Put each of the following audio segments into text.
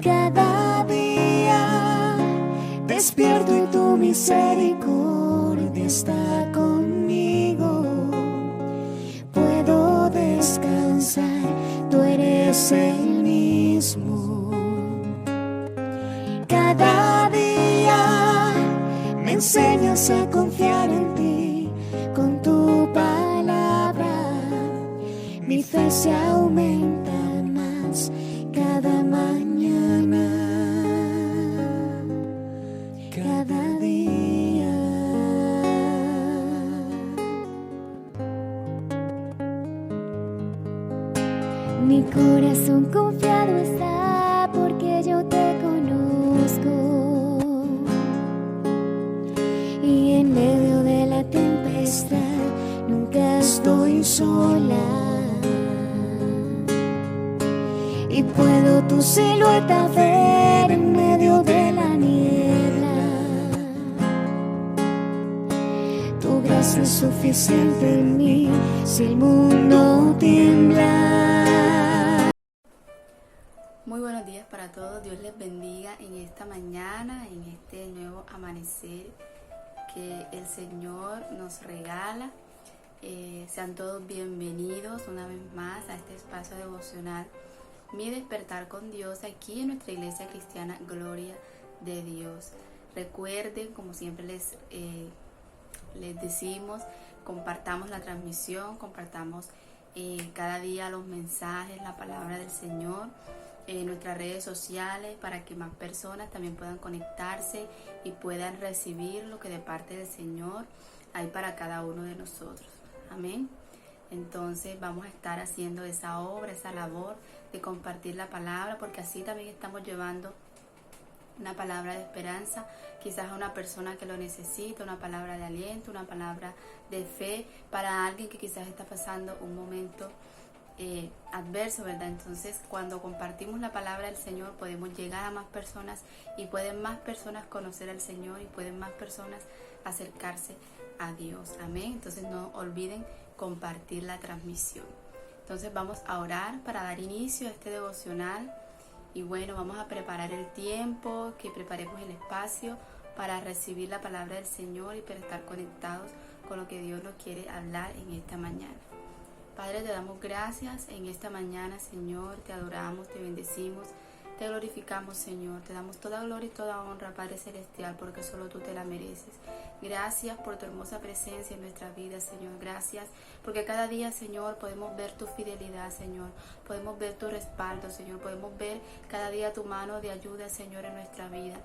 Cada día despierto y tu misericordia está conmigo. Puedo descansar, tú eres el mismo. Cada día me enseñas a confiar en ti. Con tu palabra mi fe se aumenta más cada mañana, cada día. Mi corazón confiado está porque yo te conozco, y en medio de la tempestad nunca estoy sola. Y puedo tu silueta ver en medio de la niebla. Tu gracia es suficiente en mí si el mundo tiembla. Muy buenos días para todos, Dios les bendiga en esta mañana, en este nuevo amanecer que el Señor nos regala. Sean todos bienvenidos una vez más a este espacio devocional, Mi Despertar con Dios, aquí en nuestra iglesia cristiana Gloria de Dios. Recuerden, como siempre les decimos, compartamos la transmisión, compartamos cada día los mensajes, la palabra del Señor en nuestras redes sociales, para que más personas también puedan conectarse y puedan recibir lo que de parte del Señor hay para cada uno de nosotros. Amén. Entonces vamos a estar haciendo esa obra, esa labor de compartir la palabra, porque así también estamos llevando una palabra de esperanza, quizás a una persona que lo necesita, una palabra de aliento, una palabra de fe para alguien que quizás está pasando un momento adverso, ¿verdad? Entonces, cuando compartimos la palabra del Señor, podemos llegar a más personas y pueden más personas conocer al Señor y pueden más personas acercarse a Dios. Amén. Entonces, no olviden compartir la transmisión. Entonces, vamos a orar para dar inicio a este devocional. Y bueno, vamos a preparar el tiempo, que preparemos el espacio para recibir la palabra del Señor y para estar conectados con lo que Dios nos quiere hablar en esta mañana. Padre, te damos gracias en esta mañana, Señor, te adoramos, te bendecimos, te glorificamos, Señor, te damos toda gloria y toda honra, Padre Celestial, porque solo tú te la mereces. Gracias por tu hermosa presencia en nuestra vida, Señor, gracias, porque cada día, Señor, podemos ver tu fidelidad, Señor, podemos ver tu respaldo, Señor, podemos ver cada día tu mano de ayuda, Señor, en nuestra vida.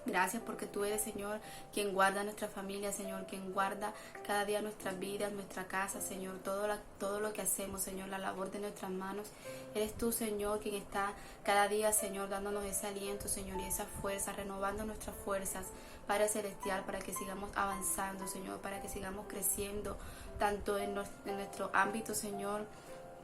Gracias porque tú eres, Señor, quien guarda nuestra familia, Señor, quien guarda cada día nuestras vidas, nuestra casa, Señor, todo lo que hacemos, Señor, la labor de nuestras manos. Eres tú, Señor, quien está cada día, Señor, dándonos ese aliento, Señor, y esa fuerza, renovando nuestras fuerzas, Padre Celestial, para que sigamos avanzando, Señor, para que sigamos creciendo, tanto en nuestro ámbito, Señor,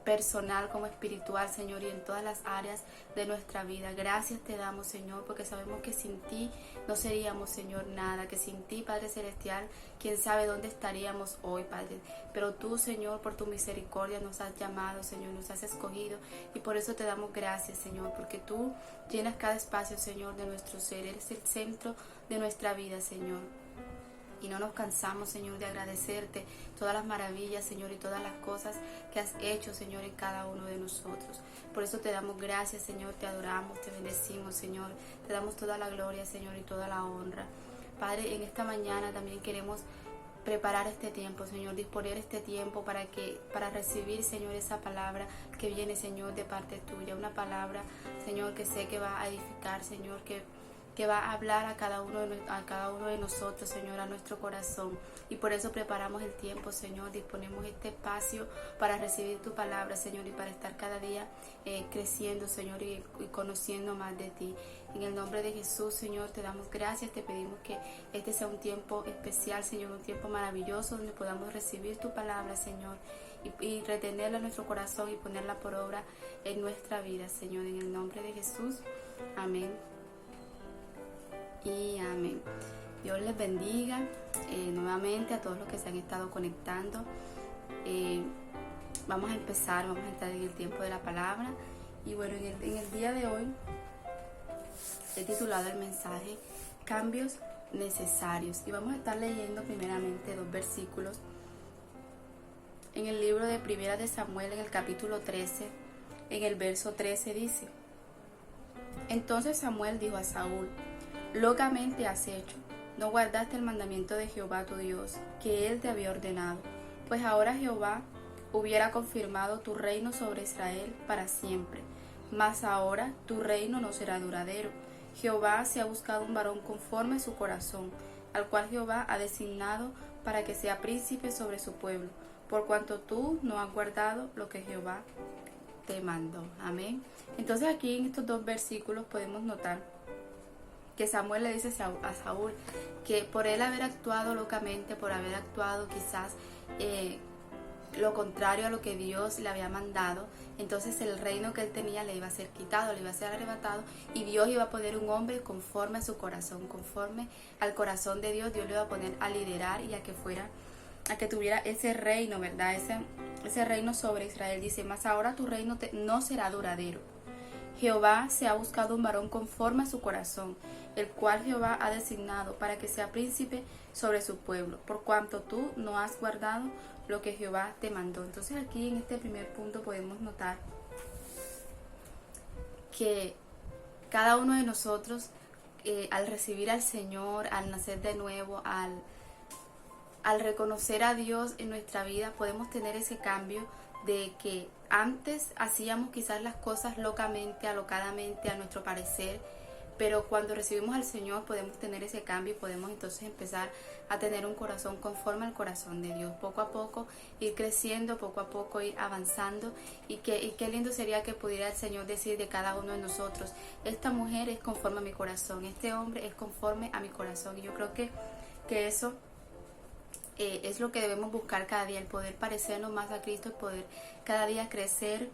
personal como espiritual, Señor, y en todas las áreas de nuestra vida. Gracias te damos, Señor, porque sabemos que sin ti no seríamos, Señor, nada, que sin ti, Padre Celestial, quién sabe dónde estaríamos hoy, Padre, pero tú, Señor, por tu misericordia nos has llamado, Señor, nos has escogido, y por eso te damos gracias, Señor, porque tú llenas cada espacio, Señor, de nuestro ser, eres el centro de nuestra vida, Señor. Y no nos cansamos, Señor, de agradecerte todas las maravillas, Señor, y todas las cosas que has hecho, Señor, en cada uno de nosotros. Por eso te damos gracias, Señor, te adoramos, te bendecimos, Señor. Te damos toda la gloria, Señor, y toda la honra. Padre, en esta mañana también queremos preparar este tiempo, Señor, disponer este tiempo para recibir, Señor, esa palabra que viene, Señor, de parte tuya. Una palabra, Señor, que sé que va a edificar, Señor, que va a hablar a cada uno de nosotros, Señor, a nuestro corazón. Y por eso preparamos el tiempo, Señor, disponemos este espacio para recibir tu palabra, Señor, y para estar cada día creciendo, Señor, y conociendo más de ti. En el nombre de Jesús, Señor, te damos gracias, te pedimos que este sea un tiempo especial, Señor, un tiempo maravilloso donde podamos recibir tu palabra, Señor, y retenerla en nuestro corazón y ponerla por obra en nuestra vida, Señor, en el nombre de Jesús. Amén. Y amén. Dios les bendiga nuevamente a todos los que se han estado conectando. Vamos a entrar en el tiempo de la palabra. Y bueno, en el día de hoy He titulado el mensaje Cambios Necesarios y vamos a estar leyendo primeramente 2 versículos en el libro de Primera de Samuel, en el capítulo 13, en el verso 13 dice: Entonces Samuel dijo a Saúl: Locamente has hecho, no guardaste el mandamiento de Jehová tu Dios, que él te había ordenado, pues ahora Jehová hubiera confirmado tu reino sobre Israel para siempre, mas ahora tu reino no será duradero. Jehová se ha buscado un varón conforme a su corazón, al cual Jehová ha designado para que sea príncipe sobre su pueblo, por cuanto tú no has guardado lo que Jehová te mandó. Amén. Entonces aquí en estos 2 versículos podemos notar que Samuel le dice a Saúl que por él haber actuado locamente, por haber actuado quizás lo contrario a lo que Dios le había mandado, entonces el reino que él tenía le iba a ser quitado, le iba a ser arrebatado, y Dios iba a poner un hombre conforme a su corazón, conforme al corazón de Dios. Dios le iba a poner a liderar y a que tuviera ese reino, ¿verdad? Ese reino sobre Israel. Dice: mas ahora tu reino no será duradero. Jehová se ha buscado un varón conforme a su corazón, el cual Jehová ha designado para que sea príncipe sobre su pueblo, por cuanto tú no has guardado lo que Jehová te mandó. Entonces aquí en este primer punto podemos notar que cada uno de nosotros, al recibir al Señor, al nacer de nuevo, al reconocer a Dios en nuestra vida, podemos tener ese cambio de que antes hacíamos quizás las cosas locamente, alocadamente, a nuestro parecer, pero cuando recibimos al Señor podemos tener ese cambio y podemos entonces empezar a tener un corazón conforme al corazón de Dios. Poco a poco ir creciendo, poco a poco ir avanzando, y qué lindo sería que pudiera el Señor decir de cada uno de nosotros: esta mujer es conforme a mi corazón, este hombre es conforme a mi corazón. Y yo creo que eso es lo que debemos buscar cada día, el poder parecernos más a Cristo, el poder cada día crecer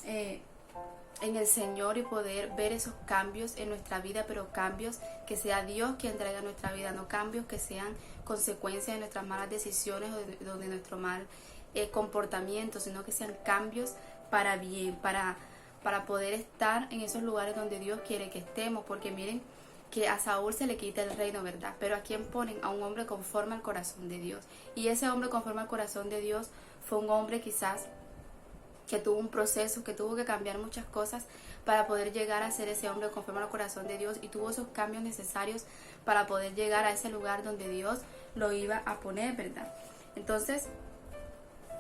en el Señor y poder ver esos cambios en nuestra vida, pero cambios que sea Dios quien traiga a nuestra vida, no cambios que sean consecuencia de nuestras malas decisiones o de nuestro mal comportamiento, sino que sean cambios para bien, para poder estar en esos lugares donde Dios quiere que estemos. Porque miren que a Saúl se le quita el reino, ¿verdad? Pero ¿a quién ponen? A un hombre conforme al corazón de Dios. Y ese hombre conforme al corazón de Dios fue un hombre quizás que tuvo un proceso, que tuvo que cambiar muchas cosas para poder llegar a ser ese hombre conforme al corazón de Dios, y tuvo esos cambios necesarios para poder llegar a ese lugar donde Dios lo iba a poner, ¿verdad? Entonces,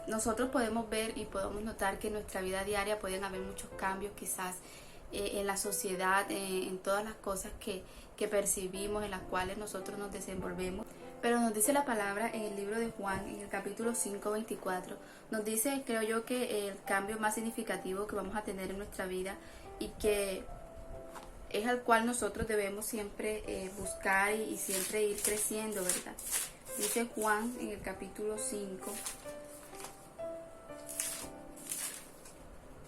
nosotros podemos ver y podemos notar que en nuestra vida diaria pueden haber muchos cambios quizás en la sociedad, en todas las cosas que percibimos, en las cuales nosotros nos desenvolvemos. Pero nos dice la palabra en el libro de Juan, en el capítulo 5, 24, nos dice, creo yo, que el cambio más significativo que vamos a tener en nuestra vida, y que es al cual nosotros debemos siempre buscar y siempre ir creciendo, ¿verdad? Dice Juan en el capítulo 5,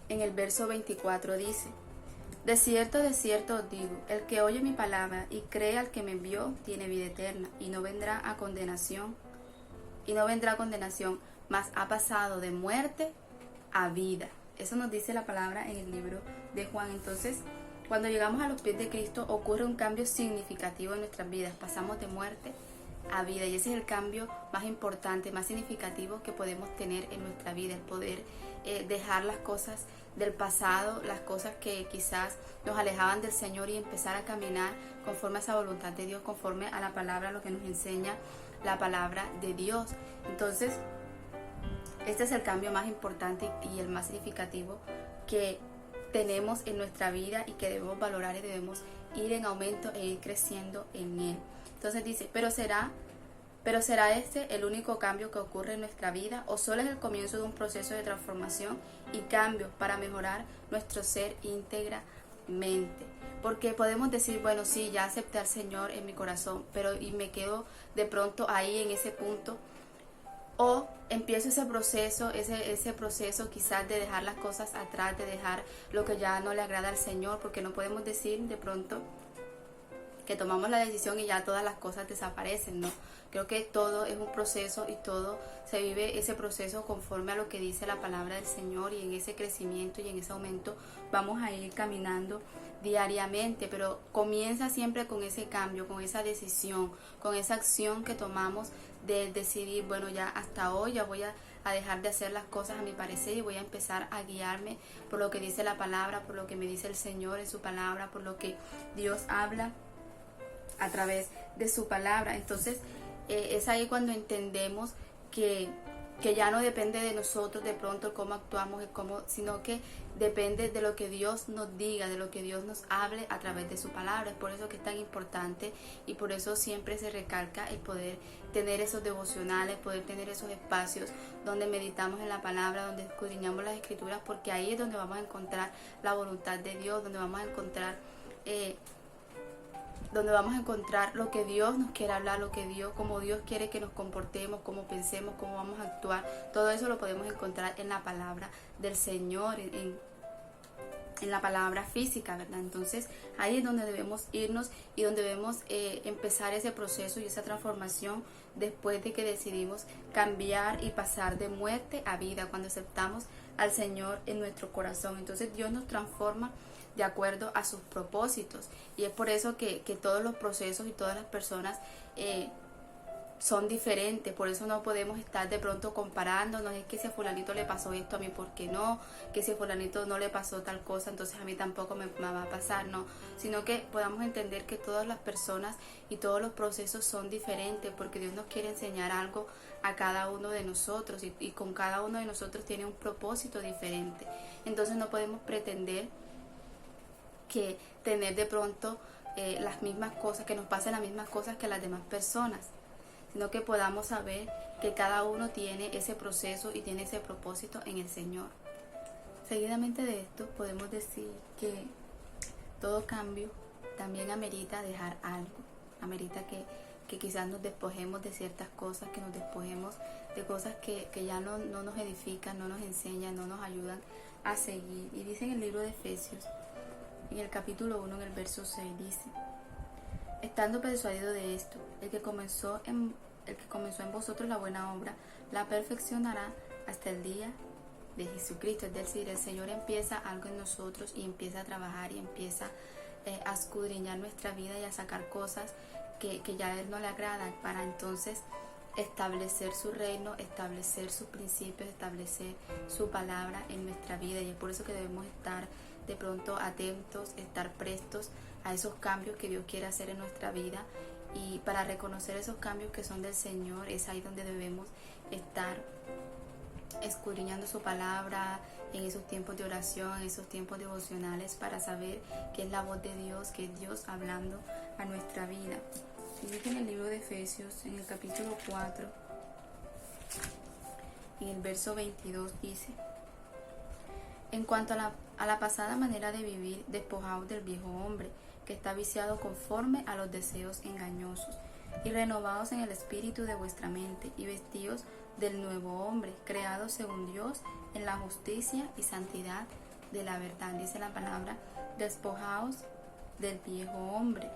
en el verso 24, dice: de cierto os digo, el que oye mi palabra y cree al que me envió, tiene vida eterna, y no vendrá a condenación, mas ha pasado de muerte a vida. Eso nos dice la palabra en el libro de Juan. Entonces, cuando llegamos a los pies de Cristo, ocurre un cambio significativo en nuestras vidas. Pasamos de muerte a vida, y ese es el cambio más importante, más significativo que podemos tener en nuestra vida, el poder dejar las cosas del pasado, las cosas que quizás nos alejaban del Señor, y empezar a caminar conforme a esa voluntad de Dios, conforme a la palabra, lo que nos enseña la palabra de Dios. Entonces, este es el cambio más importante y el más significativo que tenemos en nuestra vida, y que debemos valorar y debemos ir en aumento e ir creciendo en él. Entonces dice: pero será este el único cambio que ocurre en nuestra vida, o solo es el comienzo de un proceso de transformación y cambios para mejorar nuestro ser íntegramente. Porque podemos decir, bueno, sí, ya acepté al Señor en mi corazón, pero y me quedo de pronto ahí en ese punto, o empiezo ese proceso quizás de dejar las cosas atrás, de dejar lo que ya no le agrada al Señor, porque no podemos decir de pronto que tomamos la decisión y ya todas las cosas desaparecen, ¿no? Creo que todo es un proceso y todo se vive ese proceso conforme a lo que dice la palabra del Señor, y en ese crecimiento y en ese aumento vamos a ir caminando diariamente, pero comienza siempre con ese cambio, con esa decisión, con esa acción que tomamos de decidir, bueno, ya hasta hoy ya voy a dejar de hacer las cosas a mi parecer y voy a empezar a guiarme por lo que dice la palabra, por lo que me dice el Señor en su palabra, por lo que Dios habla a través de su palabra. Entonces es ahí cuando entendemos que ya no depende de nosotros de pronto cómo actuamos, sino que depende de lo que Dios nos diga, de lo que Dios nos hable a través de su palabra. Es por eso que es tan importante y por eso siempre se recalca el poder tener esos devocionales, poder tener esos espacios donde meditamos en la palabra, donde escudriñamos las escrituras, porque ahí es donde vamos a encontrar la voluntad de Dios, donde vamos a encontrar lo que Dios nos quiere hablar, como Dios quiere que nos comportemos, cómo pensemos, cómo vamos a actuar. Todo eso lo podemos encontrar en la palabra del Señor, en la palabra física, ¿verdad? Entonces ahí es donde debemos irnos y donde debemos empezar ese proceso y esa transformación después de que decidimos cambiar y pasar de muerte a vida, cuando aceptamos al Señor en nuestro corazón. Entonces Dios nos transforma de acuerdo a sus propósitos, y es por eso que todos los procesos y todas las personas son diferentes. Por eso no podemos estar de pronto comparándonos, es que si a fulanito le pasó esto, a mí por qué no, que si a fulanito no le pasó tal cosa, entonces a mí tampoco me va a pasar, no, sino que podamos entender que todas las personas y todos los procesos son diferentes, porque Dios nos quiere enseñar algo a cada uno de nosotros, y con cada uno de nosotros tiene un propósito diferente. Entonces no podemos pretender que tener de pronto las mismas cosas, que nos pasen las mismas cosas que las demás personas, sino que podamos saber que cada uno tiene ese proceso y tiene ese propósito en el Señor. Seguidamente de esto podemos decir que todo cambio también amerita dejar algo, amerita que quizás nos despojemos de ciertas cosas, que nos despojemos de cosas que ya no nos edifican, no nos enseñan, no nos ayudan a seguir. Y dice en el libro de Efesios, en el capítulo 1, en el verso 6, dice: estando persuadido de esto, el que comenzó en vosotros la buena obra, la perfeccionará hasta el día de Jesucristo. Es decir, el Señor empieza algo en nosotros y empieza a trabajar y empieza a escudriñar nuestra vida y a sacar cosas que ya a Él no le agradan, para entonces establecer su reino, establecer sus principios, establecer su palabra en nuestra vida. Y es por eso que debemos estar de pronto atentos, estar prestos a esos cambios que Dios quiere hacer en nuestra vida, y para reconocer esos cambios que son del Señor, es ahí donde debemos estar escudriñando su palabra en esos tiempos de oración, en esos tiempos devocionales, para saber que es la voz de Dios, que es Dios hablando a nuestra vida. Y dice en el libro de Efesios, en el capítulo 4, en el verso 22, dice: en cuanto a la pasada manera de vivir, despojaos del viejo hombre, que está viciado conforme a los deseos engañosos, y renovaos en el espíritu de vuestra mente, y vestíos del nuevo hombre, creado según Dios en la justicia y santidad de la verdad. Dice la palabra: despojaos del viejo hombre.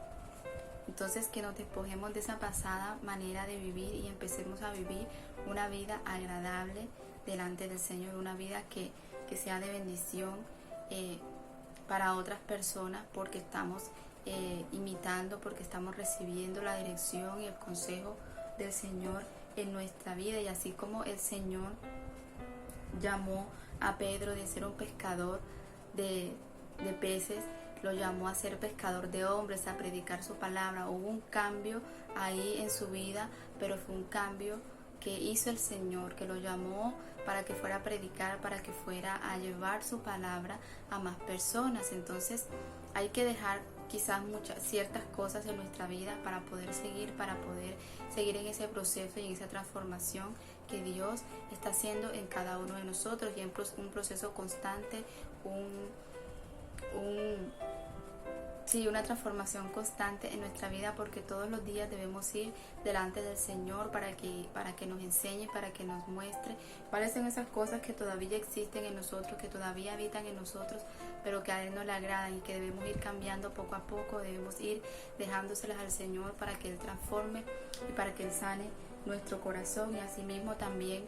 Entonces, que nos despojemos de esa pasada manera de vivir y empecemos a vivir una vida agradable delante del Señor, una vida que sea de bendición para otras personas, porque estamos imitando, porque estamos recibiendo la dirección y el consejo del Señor en nuestra vida. Y así como el Señor llamó a Pedro de ser un pescador de peces, lo llamó a ser pescador de hombres, a predicar su palabra. Hubo un cambio ahí en su vida, pero fue un cambio que hizo el Señor, que lo llamó para que fuera a predicar, para que fuera a llevar su palabra a más personas. Entonces hay que dejar quizás ciertas cosas en nuestra vida para poder seguir en ese proceso y en esa transformación que Dios está haciendo en cada uno de nosotros, y en un proceso constante, sí, una transformación constante en nuestra vida, porque todos los días debemos ir delante del Señor para que nos enseñe, para que nos muestre cuáles son esas cosas que todavía existen en nosotros, que todavía habitan en nosotros, pero que a Él no le agradan y que debemos ir cambiando poco a poco, debemos ir dejándoselas al Señor para que Él transforme y para que Él sane nuestro corazón. Y asimismo también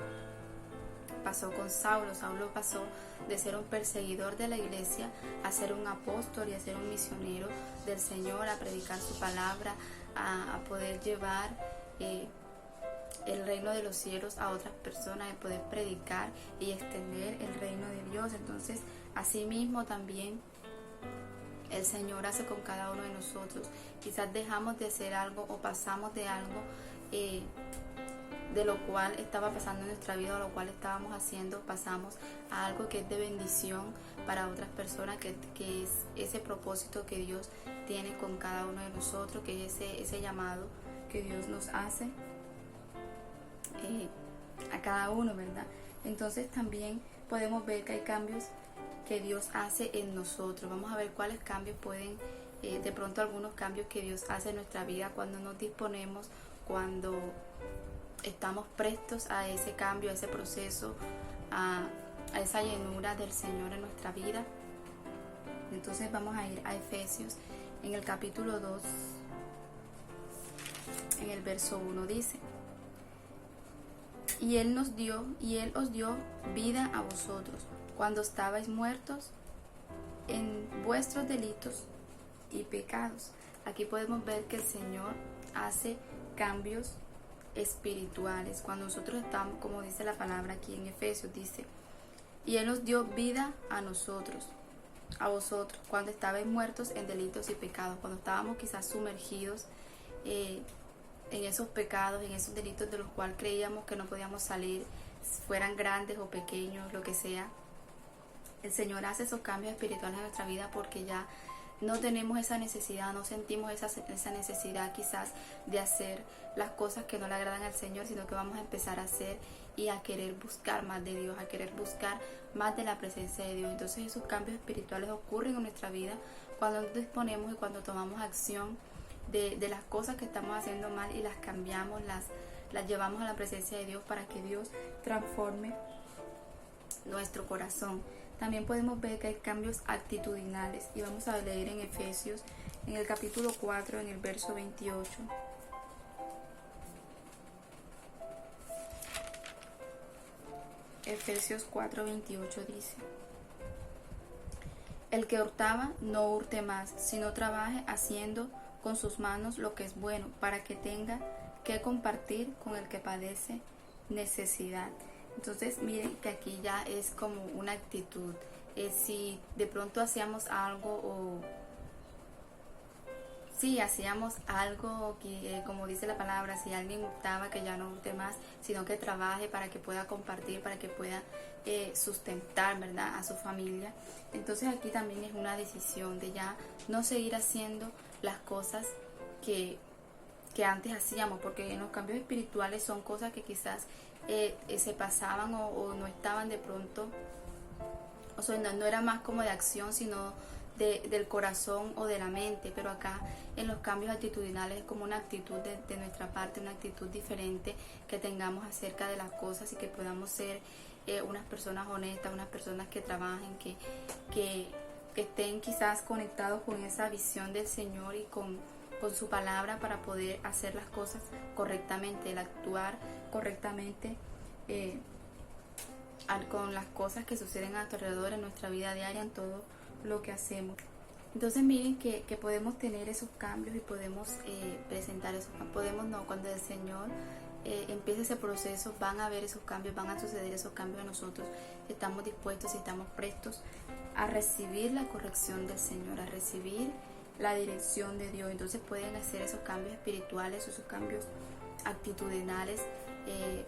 pasó con Saulo. Saulo pasó de ser un perseguidor de la iglesia a ser un apóstol y a ser un misionero del Señor, a predicar su palabra, a poder llevar el reino de los cielos a otras personas, de poder predicar y extender el reino de Dios. Entonces, asimismo también el Señor hace con cada uno de nosotros. Quizás dejamos de hacer algo o pasamos de algo de lo cual estaba pasando en nuestra vida, o lo cual estábamos haciendo, pasamos a algo que es de bendición para otras personas, que es ese propósito que Dios tiene con cada uno de nosotros, que es ese llamado que Dios nos hace a cada uno, ¿verdad? Entonces también podemos ver que hay cambios que Dios hace en nosotros. Vamos a ver cuáles cambios pueden, de pronto algunos cambios que Dios hace en nuestra vida cuando nos disponemos, cuando estamos prestos a ese cambio, a ese proceso, a esa llenura del Señor en nuestra vida. Entonces vamos a ir a Efesios en el capítulo 2, en el verso 1 dice: y Él os dio vida a vosotros cuando estabais muertos en vuestros delitos y pecados. Aquí podemos ver que el Señor hace cambios espirituales. Cuando nosotros estamos, como dice la palabra aquí en Efesios, dice: y Él nos dio vida a nosotros, a vosotros, cuando estabais muertos en delitos y pecados, cuando estábamos quizás sumergidos en esos pecados, en esos delitos de los cuales creíamos que no podíamos salir, fueran grandes o pequeños, lo que sea. El Señor hace esos cambios espirituales en nuestra vida porque ya no tenemos esa necesidad, no sentimos esa necesidad quizás de hacer las cosas que no le agradan al Señor, sino que vamos a empezar a hacer y a querer buscar más de Dios, a querer buscar más de la presencia de Dios. Entonces esos cambios espirituales ocurren en nuestra vida cuando nos disponemos y cuando tomamos acción de las cosas que estamos haciendo mal y las cambiamos, las llevamos a la presencia de Dios para que Dios transforme nuestro corazón. También podemos ver que hay cambios actitudinales y vamos a leer en Efesios en el capítulo 4 en el verso 28. Efesios 4:28 dice: el que hurtaba no hurte más, sino trabaje haciendo con sus manos lo que es bueno, para que tenga que compartir con el que padece necesidad. Entonces miren que aquí ya es como una actitud. Si de pronto hacíamos algo hacíamos algo que, como dice la palabra, si alguien hurtaba, que ya no hurte más, sino que trabaje para que pueda compartir, para que pueda sustentar, ¿verdad?, a su familia. Entonces aquí también es una decisión de ya no seguir haciendo las cosas que antes hacíamos, porque en los cambios espirituales son cosas que quizás se pasaban o no estaban de pronto, o sea, no era más como de acción, sino del corazón o de la mente. Pero acá en los cambios actitudinales es como una actitud de nuestra parte, una actitud diferente que tengamos acerca de las cosas y que podamos ser unas personas honestas, unas personas que trabajen, que estén quizás conectados con esa visión del Señor y con su palabra, para poder hacer las cosas correctamente, el actuar correctamente con las cosas que suceden a nuestro alrededor, en nuestra vida diaria, en todo lo que hacemos. Entonces miren que podemos tener esos cambios y podemos presentar esos cambios. Cuando el Señor empiece ese proceso, van a haber esos cambios, van a suceder esos cambios en nosotros. Estamos dispuestos y estamos prestos a recibir la corrección del Señor, a recibir la dirección de Dios. Entonces pueden hacer esos cambios espirituales, esos cambios actitudinales,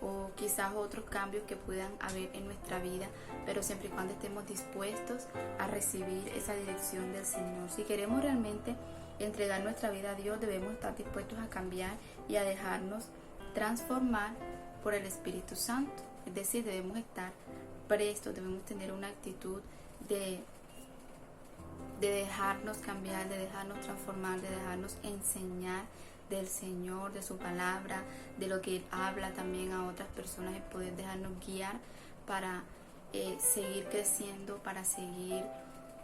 o quizás otros cambios que puedan haber en nuestra vida, pero siempre y cuando estemos dispuestos a recibir esa dirección del Señor. Si queremos realmente entregar nuestra vida a Dios, debemos estar dispuestos a cambiar y a dejarnos transformar por el Espíritu Santo. Es decir, debemos estar prestos, debemos tener una actitud de dejarnos cambiar, de dejarnos transformar, de dejarnos enseñar del Señor, de su palabra, de lo que Él habla también a otras personas, y poder dejarnos guiar para seguir creciendo, para seguir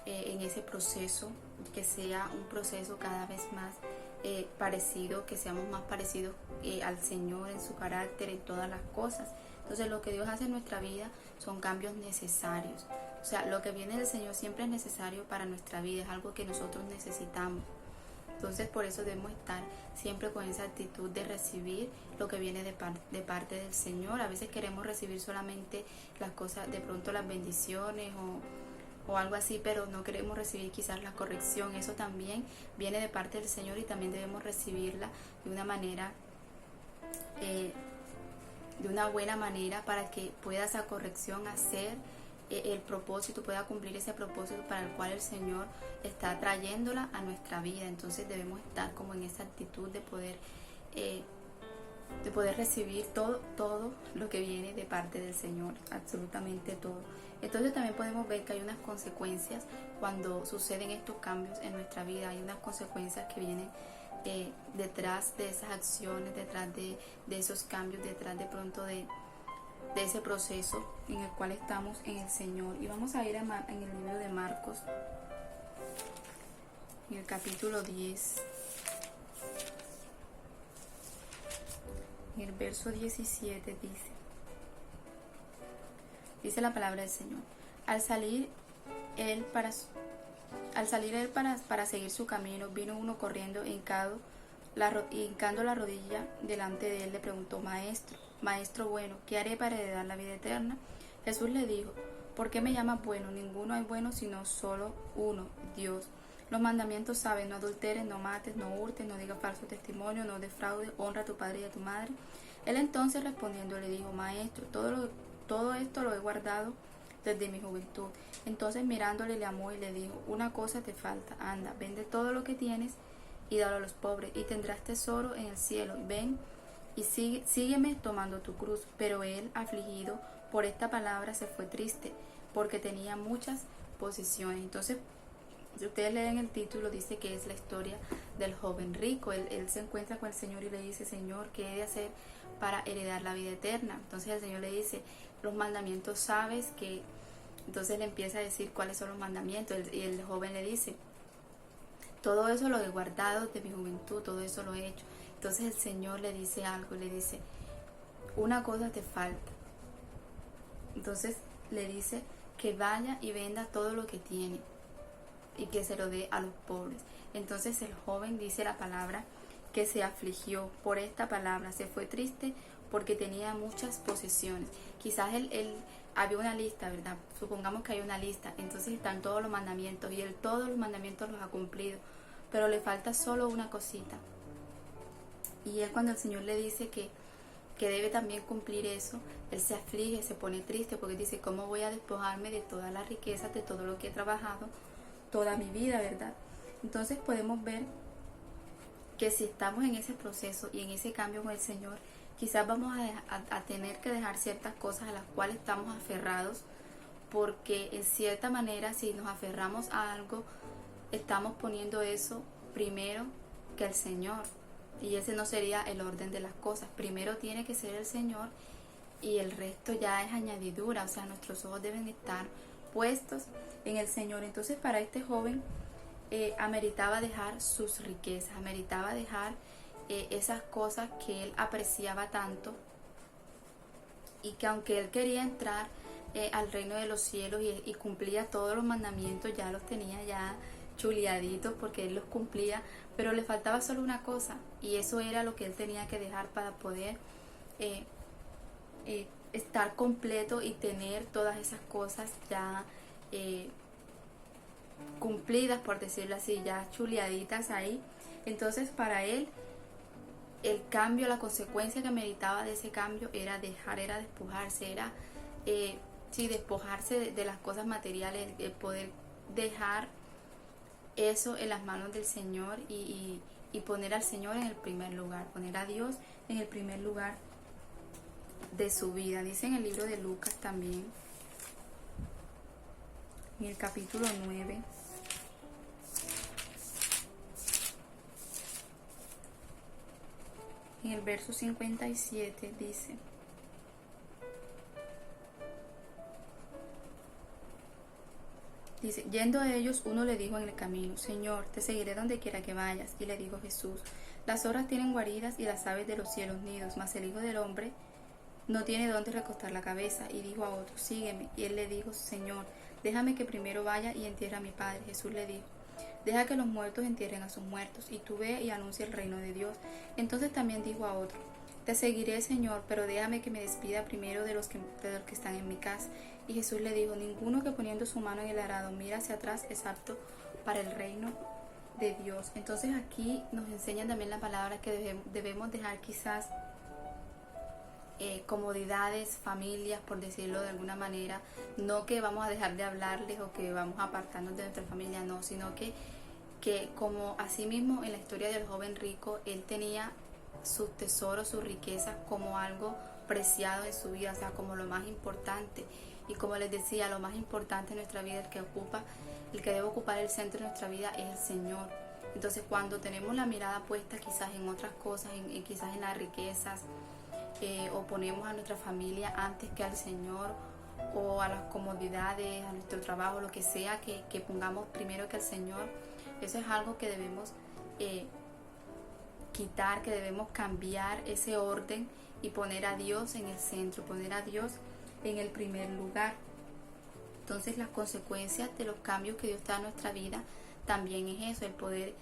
en ese proceso, que sea un proceso cada vez más parecido, que seamos más parecidos al Señor en su carácter, en todas las cosas. Entonces lo que Dios hace en nuestra vida son cambios necesarios. O sea, lo que viene del Señor siempre es necesario para nuestra vida, es algo que nosotros necesitamos. Entonces por eso debemos estar siempre con esa actitud de recibir lo que viene de parte del Señor. A veces queremos recibir solamente las cosas, de pronto las bendiciones o algo así, pero no queremos recibir quizás la corrección. Eso también viene de parte del Señor y también debemos recibirla de una manera, de una buena manera, para que pueda esa corrección hacer el propósito, pueda cumplir ese propósito para el cual el Señor está trayéndola a nuestra vida. Entonces debemos estar como en esa actitud de poder recibir todo lo que viene de parte del Señor, absolutamente todo. Entonces también podemos ver que hay unas consecuencias cuando suceden estos cambios en nuestra vida. Hay unas consecuencias que vienen detrás de esas acciones, detrás de esos cambios, detrás de pronto de ese proceso en el cual estamos en el Señor. Y vamos a ir en el libro de Marcos, en el capítulo 10, en el verso 17 dice la palabra del Señor: al salir él para seguir su camino, vino uno corriendo, hincando la rodilla delante de él, le preguntó: Maestro bueno, ¿qué haré para heredar la vida eterna? Jesús le dijo: ¿por qué me llamas bueno? Ninguno hay bueno sino solo uno, Dios. Los mandamientos sabes: no adulteres, no mates, no hurtes, no digas falso testimonio, no defraudes, honra a tu padre y a tu madre. Él entonces respondiendo le dijo: Maestro, todo esto lo he guardado desde mi juventud. Entonces mirándole le amó y le dijo: una cosa te falta, anda, vende todo lo que tienes y dalo a los pobres, y tendrás tesoro en el cielo. Ven y sígueme tomando tu cruz. Pero él, afligido por esta palabra, se fue triste, porque tenía muchas posesiones. Entonces, si ustedes leen el título, dice que es la historia del joven rico. Él se encuentra con el Señor y le dice: Señor, ¿qué he de hacer para heredar la vida eterna? Entonces el Señor le dice: los mandamientos sabes que... Entonces le empieza a decir cuáles son los mandamientos, y el joven le dice: todo eso lo he guardado de mi juventud, todo eso lo he hecho. Entonces el Señor le dice algo, le dice: una cosa te falta. Entonces le dice que vaya y venda todo lo que tiene y que se lo dé a los pobres. Entonces el joven, dice la palabra, que se afligió por esta palabra, se fue triste porque tenía muchas posesiones. Quizás él había una lista, ¿verdad? Supongamos que hay una lista, entonces están todos los mandamientos y él todos los mandamientos los ha cumplido, pero le falta solo una cosita. Y él, cuando el Señor le dice que debe también cumplir eso, él se aflige, se pone triste, porque dice: ¿cómo voy a despojarme de todas las riquezas, de todo lo que he trabajado toda mi vida, verdad? Entonces podemos ver que si estamos en ese proceso y en ese cambio con el Señor, quizás vamos a tener que dejar ciertas cosas a las cuales estamos aferrados, porque en cierta manera, si nos aferramos a algo, estamos poniendo eso primero que el Señor, y ese no sería el orden de las cosas. Primero tiene que ser el Señor y el resto ya es añadidura. O sea, nuestros ojos deben estar puestos en el Señor. Entonces, para este joven ameritaba dejar sus riquezas, ameritaba dejar esas cosas que él apreciaba tanto, y que aunque él quería entrar al reino de los cielos y cumplía todos los mandamientos, ya los tenía ya chuleaditos porque él los cumplía, pero le faltaba solo una cosa, y eso era lo que él tenía que dejar para poder estar completo y tener todas esas cosas ya cumplidas, por decirlo así, ya chuleaditas ahí. Entonces para él el cambio, la consecuencia que meritaba de ese cambio era despojarse, era despojarse de las cosas materiales, el poder dejar eso en las manos del Señor y poner al Señor en el primer lugar, poner a Dios en el primer lugar de su vida. Dice en el libro de Lucas también, en el capítulo 9, En el verso 57 dice, yendo a ellos, uno le dijo en el camino, Señor, te seguiré donde quiera que vayas. Y le dijo Jesús, las zorras tienen guaridas y las aves de los cielos nidos, mas el Hijo del Hombre no tiene dónde recostar la cabeza. Y dijo a otro, sígueme. Y él le dijo, Señor, déjame que primero vaya y entierre a mi padre. Jesús le dijo, deja que los muertos entierren a sus muertos, y tú ve y anuncia el reino de Dios. Entonces también dijo a otro, te seguiré, Señor, pero déjame que me despida primero de los que están en mi casa. Y Jesús le dijo, ninguno que poniendo su mano en el arado mira hacia atrás es apto para el reino de Dios. Entonces aquí nos enseñan también la palabra que debemos dejar quizás comodidades, familias, por decirlo de alguna manera. No que vamos a dejar de hablarles o que vamos a apartarnos de nuestra familia, no, sino que como así mismo en la historia del joven rico, él tenía sus tesoros, sus riquezas como algo preciado en su vida, o sea, como lo más importante. Y como les decía, lo más importante en nuestra vida, el que debe ocupar el centro de nuestra vida es el Señor. Entonces, cuando tenemos la mirada puesta quizás en otras cosas, quizás en las riquezas, o ponemos a nuestra familia antes que al Señor, o a las comodidades, a nuestro trabajo, lo que sea, que pongamos primero que al Señor, eso es algo que debemos quitar, que debemos cambiar ese orden y poner a Dios en el centro, poner a Dios en el primer lugar. Entonces las consecuencias de los cambios que Dios da a nuestra vida también es eso, el poder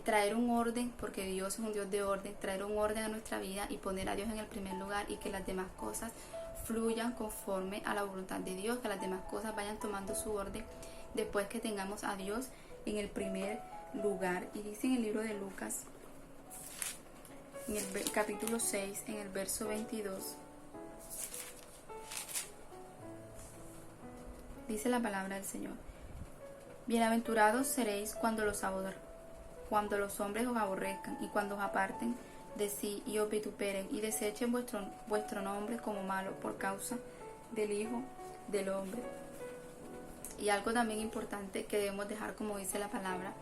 traer un orden, porque Dios es un Dios de orden, traer un orden a nuestra vida y poner a Dios en el primer lugar, y que las demás cosas fluyan conforme a la voluntad de Dios, que las demás cosas vayan tomando su orden después que tengamos a Dios en el primer lugar. Y dice en el libro de Lucas, en el capítulo 6, en el verso 22, dice la palabra del Señor, bienaventurados seréis cuando los hombres os aborrezcan y cuando os aparten de sí y os vituperen y desechen vuestro nombre como malo por causa del Hijo del Hombre. Y algo también importante que debemos dejar, como dice la palabra,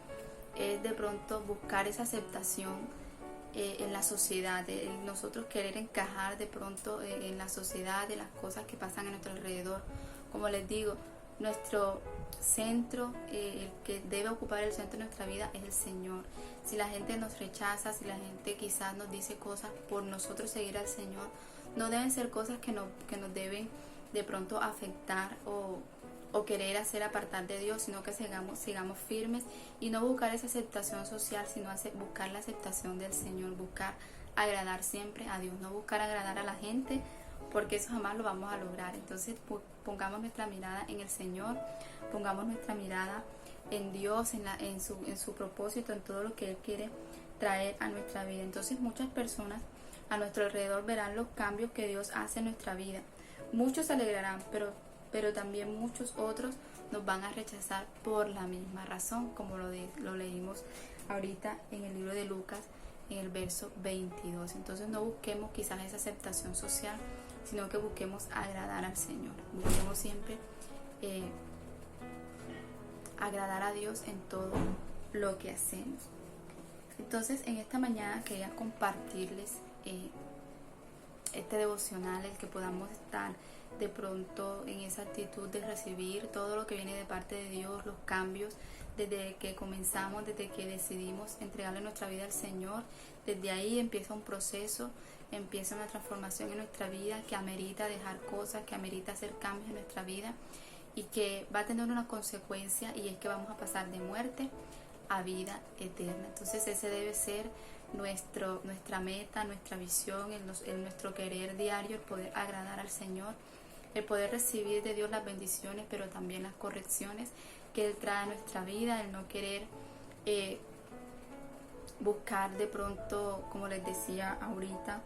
es de pronto buscar esa aceptación en la sociedad, nosotros querer encajar de pronto en la sociedad, de las cosas que pasan a nuestro alrededor. Como les digo, nuestro centro, el que debe ocupar el centro de nuestra vida es el Señor. Si la gente nos rechaza, si la gente quizás nos dice cosas por nosotros seguir al Señor, no deben ser cosas que nos deben de pronto afectar o querer hacer apartar de Dios, sino que sigamos firmes y no buscar esa aceptación social, sino buscar la aceptación del Señor, buscar agradar siempre a Dios, no buscar agradar a la gente, porque eso jamás lo vamos a lograr. Entonces pongamos nuestra mirada en el Señor, pongamos nuestra mirada en Dios, en su propósito, en todo lo que Él quiere traer a nuestra vida. Entonces muchas personas a nuestro alrededor verán los cambios que Dios hace en nuestra vida. Muchos se alegrarán, pero también muchos otros nos van a rechazar por la misma razón, como lo leímos ahorita en el libro de Lucas, en el verso 22. Entonces no busquemos quizás esa aceptación social, sino que busquemos agradar al Señor. Busquemos siempre agradar a Dios en todo lo que hacemos. Entonces en esta mañana quería compartirles este devocional, el que podamos estar de pronto en esa actitud de recibir todo lo que viene de parte de Dios, los cambios, desde que comenzamos, desde que decidimos entregarle nuestra vida al Señor. Desde ahí empieza un proceso, empieza una transformación en nuestra vida que amerita dejar cosas, que amerita hacer cambios en nuestra vida y que va a tener una consecuencia, y es que vamos a pasar de muerte a vida eterna. Entonces ese debe ser nuestra meta, nuestra visión, el nuestro querer diario, el poder agradar al Señor, el poder recibir de Dios las bendiciones, pero también las correcciones que Él trae a nuestra vida, el no querer buscar de pronto, como les decía ahorita,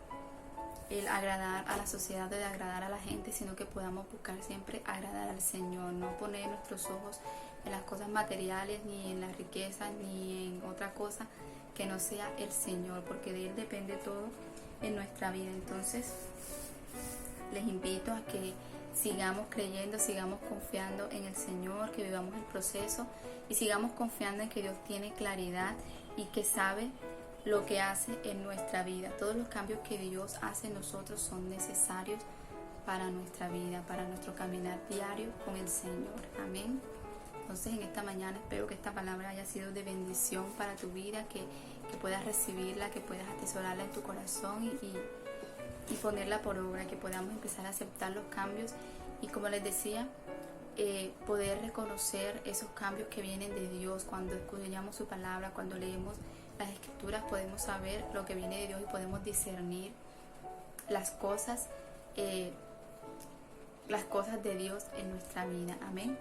el agradar a la sociedad, de agradar a la gente, sino que podamos buscar siempre agradar al Señor, no poner nuestros ojos en las cosas materiales, ni en las riquezas, ni en otra cosa que no sea el Señor, porque de Él depende todo en nuestra vida. Entonces les invito a que sigamos creyendo, sigamos confiando en el Señor, que vivamos el proceso y sigamos confiando en que Dios tiene claridad y que sabe lo que hace en nuestra vida. Todos los cambios que Dios hace en nosotros son necesarios para nuestra vida, para nuestro caminar diario con el Señor. Amén. Entonces en esta mañana espero que esta palabra haya sido de bendición para tu vida, que puedas recibirla, que puedas atesorarla en tu corazón y ponerla por obra, que podamos empezar a aceptar los cambios y, como les decía, poder reconocer esos cambios que vienen de Dios. Cuando escudriñamos su palabra, cuando leemos las escrituras, podemos saber lo que viene de Dios y podemos discernir las cosas de Dios en nuestra vida. Amén.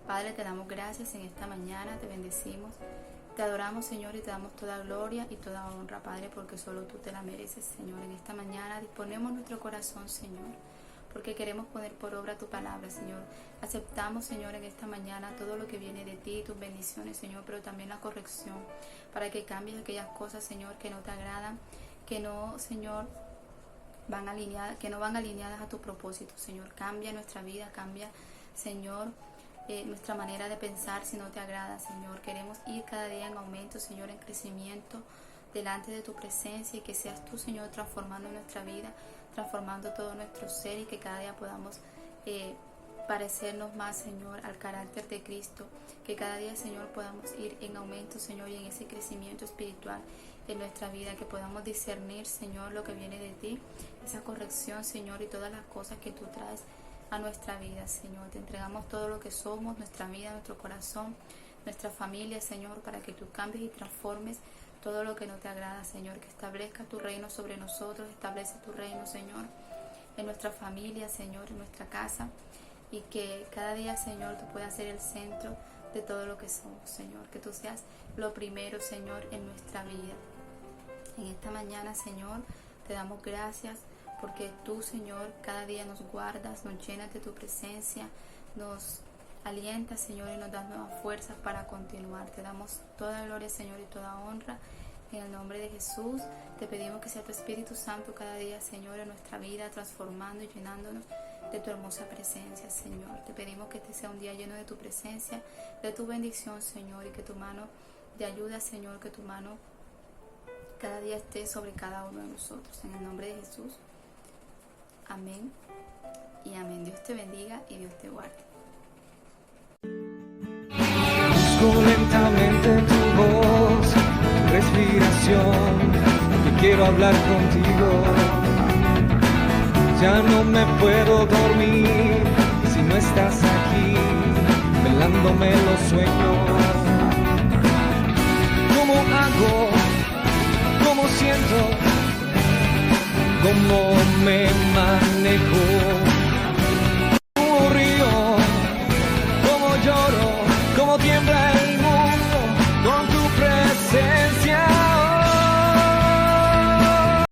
Padre, te damos gracias en esta mañana, te bendecimos, te adoramos, Señor, y te damos toda gloria y toda honra, Padre, porque solo tú te la mereces, Señor. En esta mañana disponemos nuestro corazón, Señor, porque queremos poner por obra tu palabra, Señor. Aceptamos, Señor, en esta mañana todo lo que viene de ti, tus bendiciones, Señor, pero también la corrección, para que cambies aquellas cosas, Señor, que no te agradan, que no, Señor, van alineadas a tu propósito, Señor. Cambia nuestra vida, cambia, Señor, nuestra manera de pensar si no te agrada, Señor. Queremos ir cada día en aumento, Señor, en crecimiento delante de tu presencia, y que seas tú, Señor, transformando nuestra vida, transformando todo nuestro ser, y que cada día podamos parecernos más, Señor, al carácter de Cristo. Que cada día, Señor, podamos ir en aumento, Señor, y en ese crecimiento espiritual en nuestra vida, que podamos discernir, Señor, lo que viene de ti, esa corrección, Señor, y todas las cosas que tú traes a nuestra vida, Señor. Te entregamos todo lo que somos, nuestra vida, nuestro corazón, nuestra familia, Señor, para que tú cambies y transformes todo lo que no te agrada, Señor. Que establezca tu reino sobre nosotros, establece tu reino, Señor, en nuestra familia, Señor, en nuestra casa, y que cada día, Señor, tú puedas ser el centro de todo lo que somos, Señor. Que tú seas lo primero, Señor, en nuestra vida. En esta mañana, Señor, te damos gracias porque tú, Señor, cada día nos guardas, nos llenas de tu presencia, nos alientas, Señor, y nos das nuevas fuerzas para continuar. Te damos toda gloria, Señor, y toda honra. En el nombre de Jesús, te pedimos que sea tu Espíritu Santo cada día, Señor, en nuestra vida, transformando y llenándonos de tu hermosa presencia, Señor. Te pedimos que este sea un día lleno de tu presencia, de tu bendición, Señor, y que tu mano de ayuda, Señor, que tu mano cada día esté sobre cada uno de nosotros. En el nombre de Jesús. Amén y amén. Dios te bendiga y Dios te guarde. Busco lentamente tu voz, tu respiración, que quiero hablar contigo. Ya no me puedo dormir si no estás aquí, velándome los sueños. ¿Cómo hago? ¿Cómo siento? ¿Cómo me